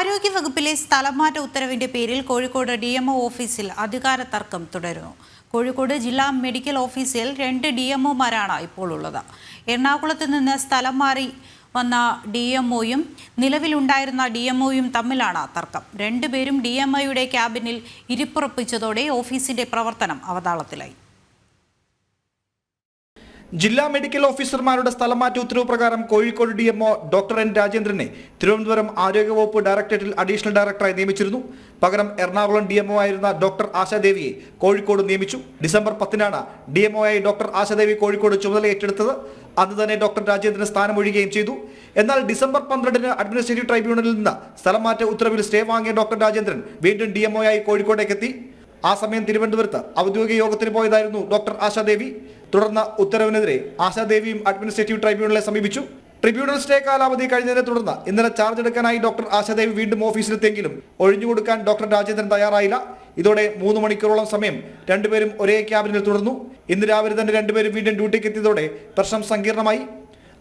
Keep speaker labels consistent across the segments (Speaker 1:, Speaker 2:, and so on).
Speaker 1: ആരോഗ്യവകുപ്പിലെ സ്ഥലംമാറ്റ ഉത്തരവിന്റെ പേരിൽ കോഴിക്കോട് DMO ഓഫീസിൽ അധികാര തർക്കം തുടരുന്നു. കോഴിക്കോട് ജില്ലാ മെഡിക്കൽ ഓഫീസിൽ 2 DMOമാരാണ് ഇപ്പോൾ ഉള്ളത്. എറണാകുളത്ത് നിന്ന് സ്ഥലം മാറി വന്ന DMOയും നിലവിലുണ്ടായിരുന്ന DMOയും തമ്മിലാണ് തർക്കം. രണ്ടുപേരും DMOയുടെ ക്യാബിനിൽ ഇരിപ്പുറപ്പിച്ചതോടെ ഓഫീസിന്റെ പ്രവർത്തനം അവതാളത്തിലായി.
Speaker 2: ജില്ലാ മെഡിക്കൽ ഓഫീസർമാരുടെ സ്ഥലമാറ്റ ഉത്തരവ് പ്രകാരം കോഴിക്കോട് DMO ഡോക്ടർ N രാജേന്ദ്രനെ തിരുവനന്തപുരം ആരോഗ്യവകുപ്പ് ഡയറക്ടറേറ്റിൽ അഡീഷണൽ ഡയറക്ടറായി നിയമിച്ചിരുന്നു. പകരം എറണാകുളം DMO ആയിരുന്ന ഡോക്ടർ ആശാദേവിയെ കോഴിക്കോട് നിയമിച്ചു. ഡിസംബർ 10-നാണ് DMO ആയി ഡോക്ടർ ആശാദേവി കോഴിക്കോട് ചുമതല ഏറ്റെടുത്തത്. അന്ന് തന്നെ ഡോക്ടർ രാജേന്ദ്രന് സ്ഥാനമൊഴിയുകയും ചെയ്തു. എന്നാൽ ഡിസംബർ 12-ന് അഡ്മിനിസ്ട്രേറ്റീവ് ട്രൈബ്യൂണലിൽ നിന്ന് സ്ഥലമാറ്റ ഉത്തരവിൽ സ്റ്റേ വാങ്ങിയ ഡോക്ടർ രാജേന്ദ്രൻ വീണ്ടും DMO ആയി കോഴിക്കോട്ടേക്കെത്തി. ആ സമയം തിരുവനന്തപുരത്ത് ഔദ്യോഗിക യോഗത്തിന് പോയതായിരുന്നു ഡോക്ടർ ആശാദേവി. തുടർന്ന് ഉത്തരവിനെതിരെ ആശാദേവിയും അഡ്മിനിസ്ട്രേറ്റീവ് ട്രൈബ്യൂണലെ സമീപിച്ചു. ട്രിബ്യൂണൽ സ്റ്റേ കാലാവധി കഴിഞ്ഞതിനെ തുടർന്ന് ഇന്നലെ ചാർജ് എടുക്കാനായി ഡോക്ടർ ആശാദേവി വീണ്ടും ഓഫീസിലെത്തിയെങ്കിലും ഒഴിഞ്ഞുകൊടുക്കാൻ ഡോക്ടർ രാജേന്ദ്രൻ തയ്യാറായില്ല. ഇതോടെ 3 മണിക്കൂറോളം സമയം രണ്ടുപേരും ഒരേ ക്യാബിനിൽ തുടർന്നു. ഇന്ന് രാവിലെ തന്നെ രണ്ടുപേരും വീണ്ടും ഡ്യൂട്ടിക്ക് എത്തിയതോടെ പ്രശ്നം സങ്കീർണമായി.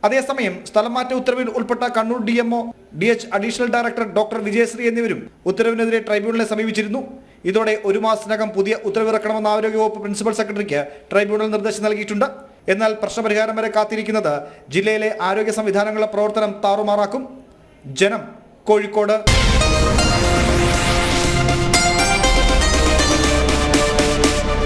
Speaker 2: അതേസമയം സ്ഥലംമാറ്റ ഉത്തരവിൽ ഉൾപ്പെട്ട Kannur DMO DH additional director doctor Vijayasree എന്നിവരും ഉത്തരവിനെതിരെ ട്രൈബ്യൂണലെ സമീപിച്ചിരുന്നു. ഇതോടെ 1 മാസത്തിനകം പുതിയ ഉത്തരവിറക്കണമെന്ന് ആരോഗ്യവകുപ്പ് പ്രിൻസിപ്പൽ സെക്രട്ടറിക്ക് ട്രൈബ്യൂണൽ നിർദ്ദേശം നൽകിയിട്ടുണ്ട്. എന്നാൽ പ്രശ്നപരിഹാരം വരെ കാത്തിരിക്കുന്നത് ജില്ലയിലെ ആരോഗ്യ സംവിധാനങ്ങളുടെ പ്രവർത്തനം താറുമാറാക്കും. ജനം, കോഴിക്കോട്.